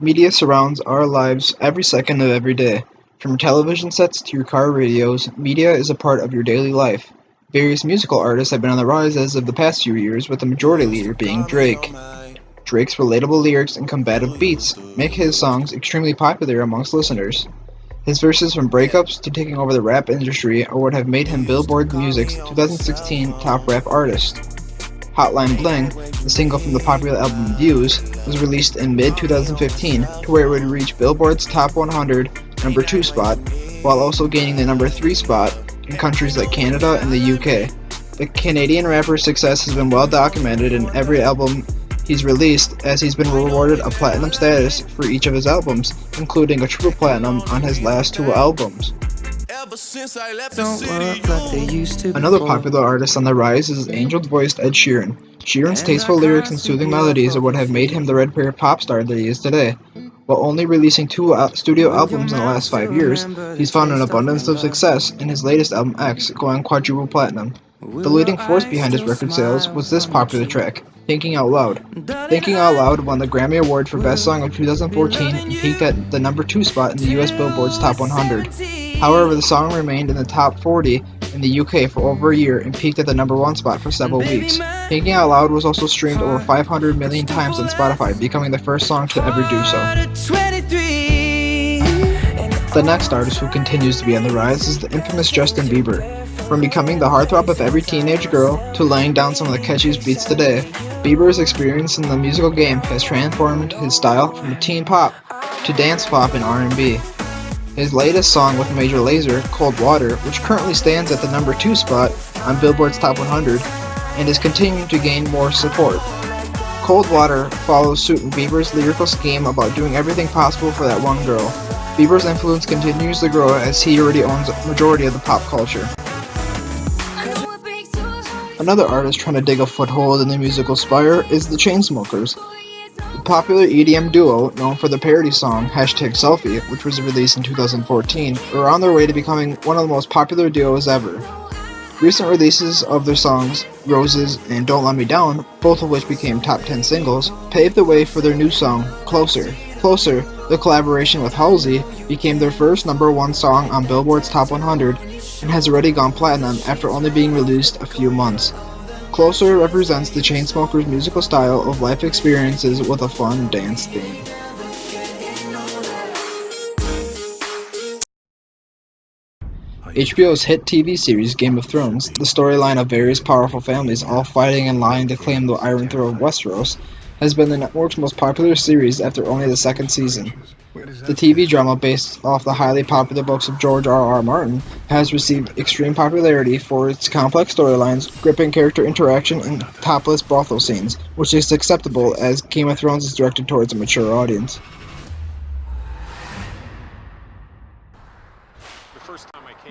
Media surrounds our lives every second of every day. From television sets to your car radios, media is a part of your daily life. Various musical artists have been on the rise as of the past few years, with the majority leader being Drake. Drake's relatable lyrics and combative beats make his songs extremely popular amongst listeners. His verses from breakups to taking over the rap industry are what have made him Billboard Music's 2016 Top Rap Artist. Hotline Bling, the single from the popular album Views, was released in mid-2015 to where it would reach Billboard's Top 100 number 2 spot, while also gaining the number 3 spot in countries like Canada and the UK. The Canadian rapper's success has been well documented in every album he's released, as he's been rewarded a platinum status for each of his albums, including a triple platinum on his last 2 albums. Another popular artist on the rise is angel-voiced Ed Sheeran. Sheeran's tasteful lyrics and soothing melodies are what have made him the red-hair pop star that he is today. While only releasing 2 studio albums in the last 5 years, he's found an abundance of success in his latest album X, going quadruple platinum. The leading force behind his record sales was this popular track, Thinking Out Loud. Thinking Out Loud won the Grammy Award for Best Song of 2014 and peaked at the number 2 spot in the US Billboard's Top 100. However, the song remained in the top 40 in the UK for over a year and peaked at the number 1 spot for several weeks. Thinking Out Loud was also streamed over 500 million times on Spotify, becoming the first song to ever do so. The next artist who continues to be on the rise is the infamous Justin Bieber. From becoming the heartthrob of every teenage girl to laying down some of the catchiest beats today, Bieber's experience in the musical game has transformed his style from teen pop to dance pop and R&B. His latest song with Major Lazer, Cold Water, which currently stands at the number 2 spot on Billboard's Top 100 and is continuing to gain more support. Cold Water follows suit in Bieber's lyrical scheme about doing everything possible for that one girl. Bieber's influence continues to grow as he already owns a majority of the pop culture. Another artist trying to dig a foothold in the musical spire is the Chainsmokers. The popular EDM duo, known for the parody song #Selfie, which was released in 2014, are on their way to becoming one of the most popular duos ever. Recent releases of their songs, Roses and Don't Let Me Down, both of which became top 10 singles, paved the way for their new song, Closer. Closer, the collaboration with Halsey, became their first number 1 song on Billboard's Top 100 and has already gone platinum after only being released a few months. Closer represents the Chainsmokers' musical style of life experiences with a fun dance theme. HBO's hit TV series Game of Thrones, the storyline of various powerful families all fighting and lying to claim the Iron Throne of Westeros, has been the network's most popular series after only the 2nd season. The TV drama, based off the highly popular books of George R.R. Martin, has received extreme popularity for its complex storylines, gripping character interaction, and topless brothel scenes, which is acceptable as Game of Thrones is directed towards a mature audience.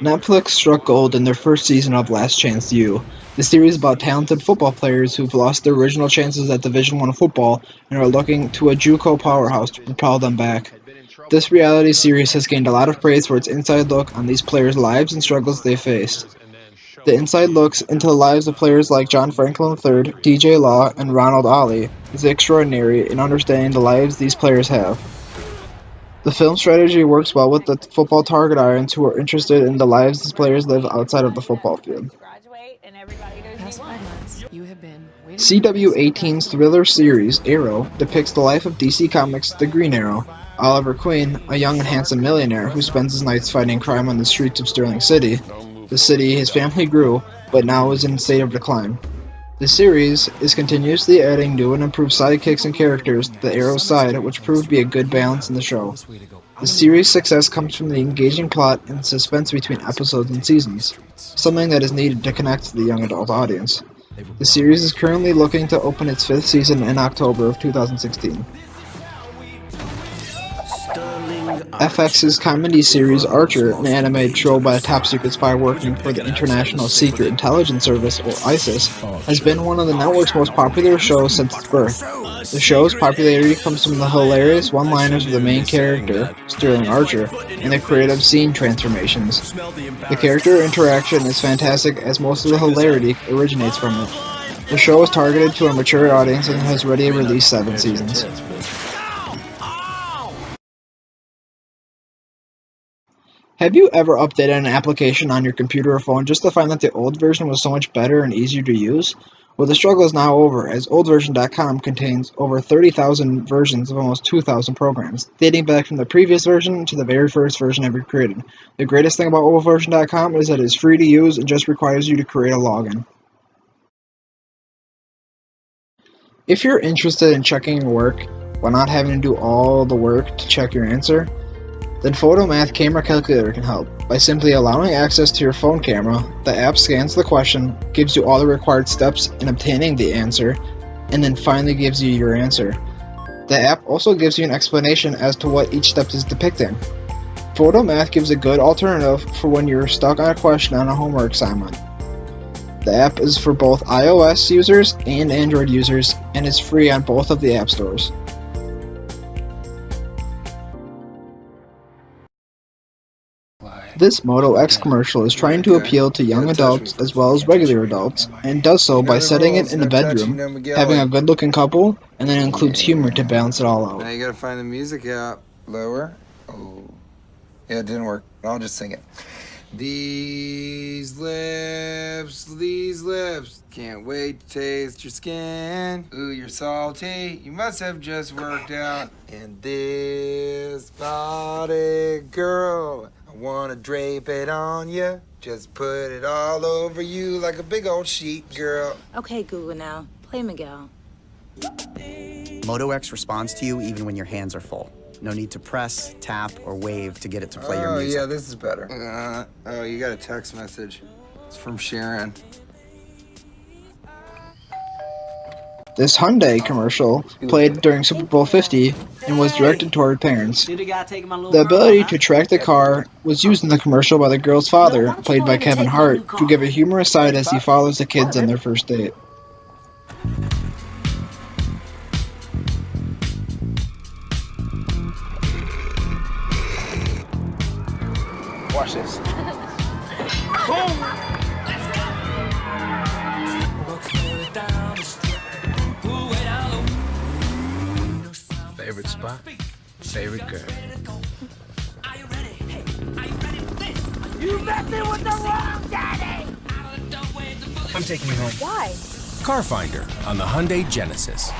Netflix struck gold in their first season of Last Chance U. The series is about talented football players who've lost their original chances at Division I football and are looking to a JUCO powerhouse to propel them back. This reality series has gained a lot of praise for its inside look on these players' lives and struggles they faced. The inside looks into the lives of players like John Franklin III, DJ Law, and Ronald Ollie is extraordinary in understanding the lives these players have. The film strategy works well with the football target audience who are interested in the lives these players live outside of the football field. CW18's thriller series, Arrow, depicts the life of DC Comics' The Green Arrow, Oliver Queen, a young and handsome millionaire who spends his nights fighting crime on the streets of Sterling City, the city his family grew, but now is in a state of decline. The series is continuously adding new and improved sidekicks and characters to the Arrow's side, which proved to be a good balance in the show. The series' success comes from the engaging plot and suspense between episodes and seasons, something that is needed to connect to the young adult audience. The series is currently looking to open its 5th season in October of 2016. FX's comedy series Archer, an animated show by a top-secret spy working for the International Secret Intelligence Service, or ISIS, has been one of the network's most popular shows since its birth. The show's popularity comes from the hilarious one-liners of the main character, Sterling Archer, and the creative scene transformations. The character interaction is fantastic as most of the hilarity originates from it. The show is targeted to a mature audience and has already released 7 seasons. Have you ever updated an application on your computer or phone just to find that the old version was so much better and easier to use? Well, the struggle is now over, as oldversion.com contains over 30,000 versions of almost 2,000 programs, dating back from the previous version to the very first version ever created. The greatest thing about oldversion.com is that it is free to use and just requires you to create a login. If you're interested in checking your work while not having to do all the work to check your answer, then Photomath Camera Calculator can help. By simply allowing access to your phone camera, the app scans the question, gives you all the required steps in obtaining the answer, and then finally gives you your answer. The app also gives you an explanation as to what each step is depicting. Photomath gives a good alternative for when you're stuck on a question on a homework assignment. The app is for both iOS users and Android users and is free on both of the app stores. This Moto X commercial is trying to appeal to young adults as well as regular adults, and does so by setting it in the bedroom, having a good-looking couple, and then includes humor to balance it all out. Now you gotta find the music app. Lower. Oh. Yeah, it didn't work. I'll just sing it. These lips, can't wait to taste your skin. Ooh, you're salty, you must have just worked out. And this body, girl, I wanna drape it on you. Just put it all over you like a big old sheet, girl. Okay, Google now. Play Miguel. Moto X responds to you even when your hands are full. No need to press, tap, or wave to get it to play your music. Oh, yeah, this is better. Oh, you got a text message. It's from Sharon. This Hyundai commercial played during Super Bowl 50 and was directed toward parents. The ability to track the car was used in the commercial by the girl's father, played by Kevin Hart, to give a humorous side as he follows the kids on their first date. Watch this. Favorite spot? Favorite girl? You met me with the wrong daddy! I'm taking you home. Why? Car Finder on the Hyundai Genesis.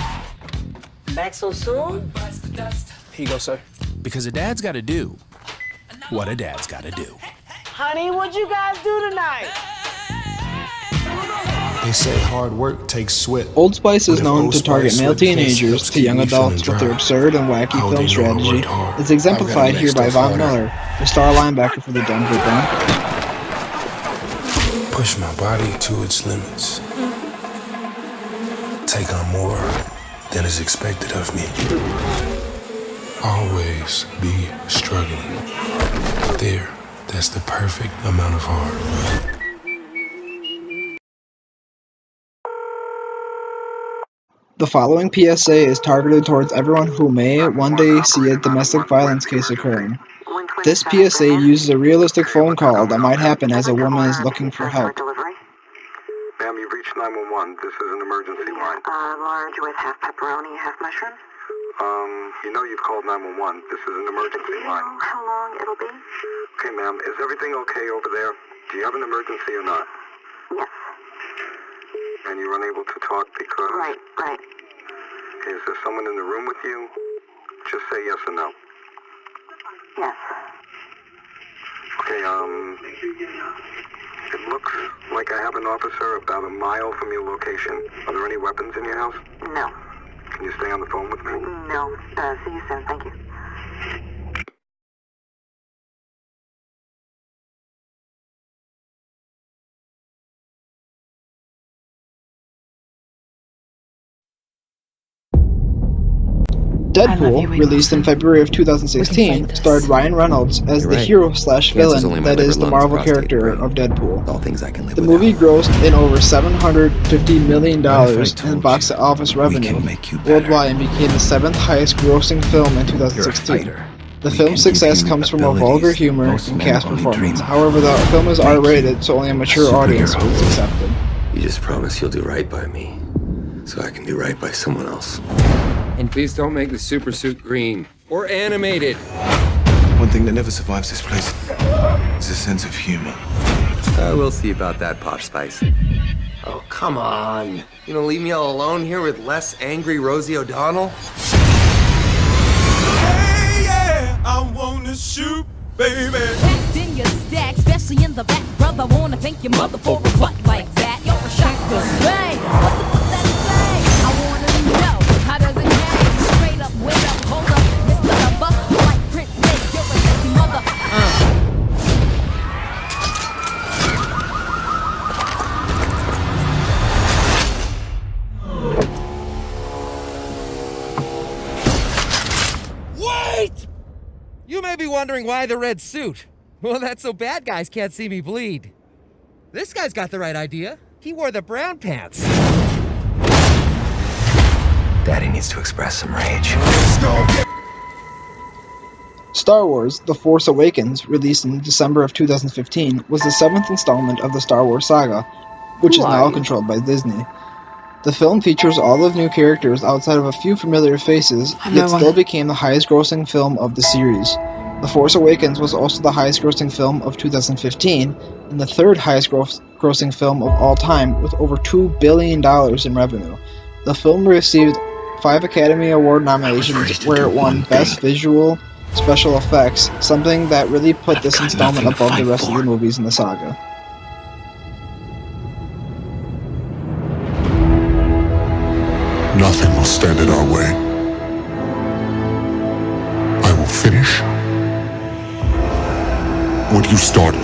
Back so soon? Here you go, sir. Because a dad's got to do what a dad's got to do. Honey, what'd you guys do tonight? They say hard work takes sweat. Old Spice is But if known Old to target Spice male lip face teenagers helps to keep young me adults feeling with their dry, absurd and wacky how film they know I worked strategy hard. is exemplified I've here got by next Von to Miller, the star linebacker for the Denver Broncos. Push my body to its limits. Take on more than is expected of me. Always be struggling. That's the perfect amount of hard. The following PSA is targeted towards everyone who may one day see a domestic violence case occurring. This PSA uses a realistic phone call that might happen as a woman is looking for help. Ma'am, you've reached 911. This is an emergency line. Large with half pepperoni, half mushroom. You know you've called 911. This is an emergency line. How long it'll be? Okay, ma'am, is everything okay over there? Do you have an emergency or not? Yes. And you're unable to talk because... Right. Is there someone in the room with you? Just say yes or no. Yes. Okay, it looks like I have an officer about a mile from your location. Are there any weapons in your house? No. Can you stay on the phone with me? No. See you soon. Thank you. Deadpool, released in February of 2016, starred Ryan Reynolds as the hero/villain that is the Marvel character of Deadpool. The movie grossed in over $750 million in box office revenue worldwide and became the 7th highest grossing film in 2016. The film's success comes from a vulgar humor and cast performance. However, the film is R-rated, so only a mature audience is accepted. You just promise you'll do right by me, so I can do right by someone else. And please don't make the super suit green or animated. When thing that never survives this place is a sense of humor. We'll see about that, Posh Spice. Oh, come on. You gonna leave me all alone here with less angry Rosie O'Donnell? Hey, yeah, I wanna shoot, baby. Packed in your stack, especially in the back, brother. Wanna thank your mother for a butt like that. You're a shocker. Hey, what's the pathetic thing? I wanna know, how does it hang? Straight up, wait up, hold up, Mr. Lover. Like Prince Nick, you're a sexy mother. Wait! You may be wondering why the red suit. Well, that's so bad guys can't see me bleed. This guy's got the right idea. He wore the brown pants. Daddy needs to express some rage. Star Wars The Force Awakens, released in December of 2015, was the 7th installment of the Star Wars saga, which is now controlled by Disney. The film features all of new characters outside of a few familiar faces, yet still became the highest-grossing film of the series. The Force Awakens was also the highest-grossing film of 2015, and the third highest-grossing film of all time, with over $2 billion in revenue. The film received 5 Academy Award nominations, where it won Best Visual Special Effects, something that really put this installment above the rest of the movies in the saga. Nothing will stand in our way. I will finish what you started.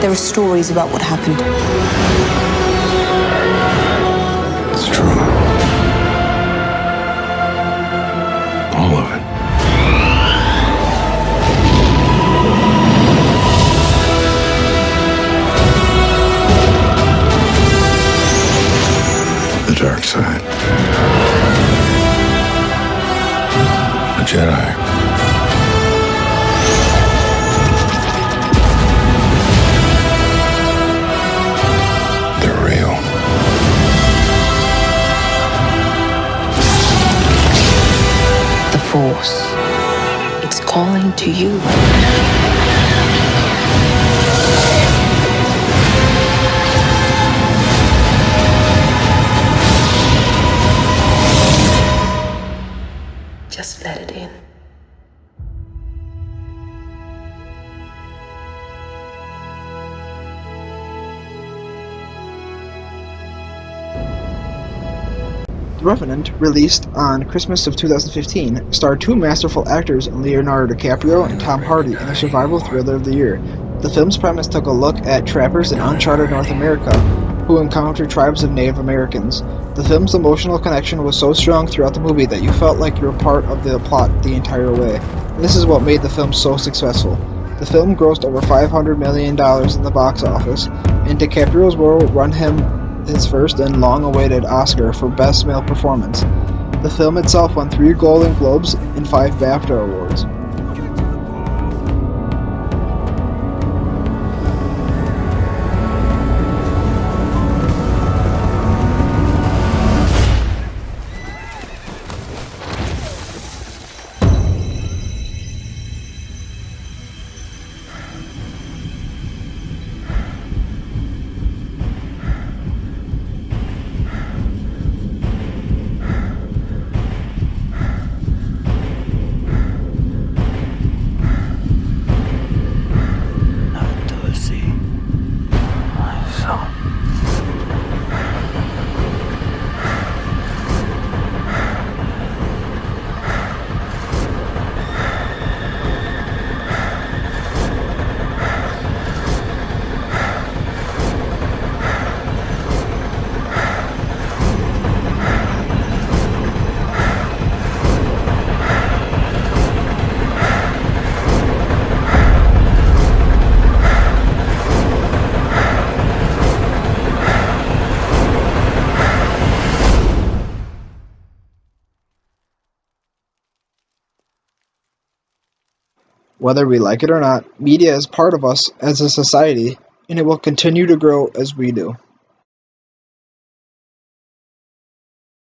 There are stories about what happened. It's true. All of it. The dark side. A Jedi. They're real. The Force. It's calling to you. Just let it in. The Revenant, released on Christmas of 2015, starred 2 masterful actors in Leonardo DiCaprio and Tom Hardy in the survival thriller of the year. The film's premise took a look at trappers in uncharted North America who encounter tribes of Native Americans. The film's emotional connection was so strong throughout the movie that you felt like you were part of the plot the entire way. And this is what made the film so successful. The film grossed over $500 million in the box office, and DiCaprio's role won him his first and long-awaited Oscar for Best Male Performance. The film itself won 3 Golden Globes and 5 BAFTA awards. Whether we like it or not, media is part of us as a society, and it will continue to grow as we do.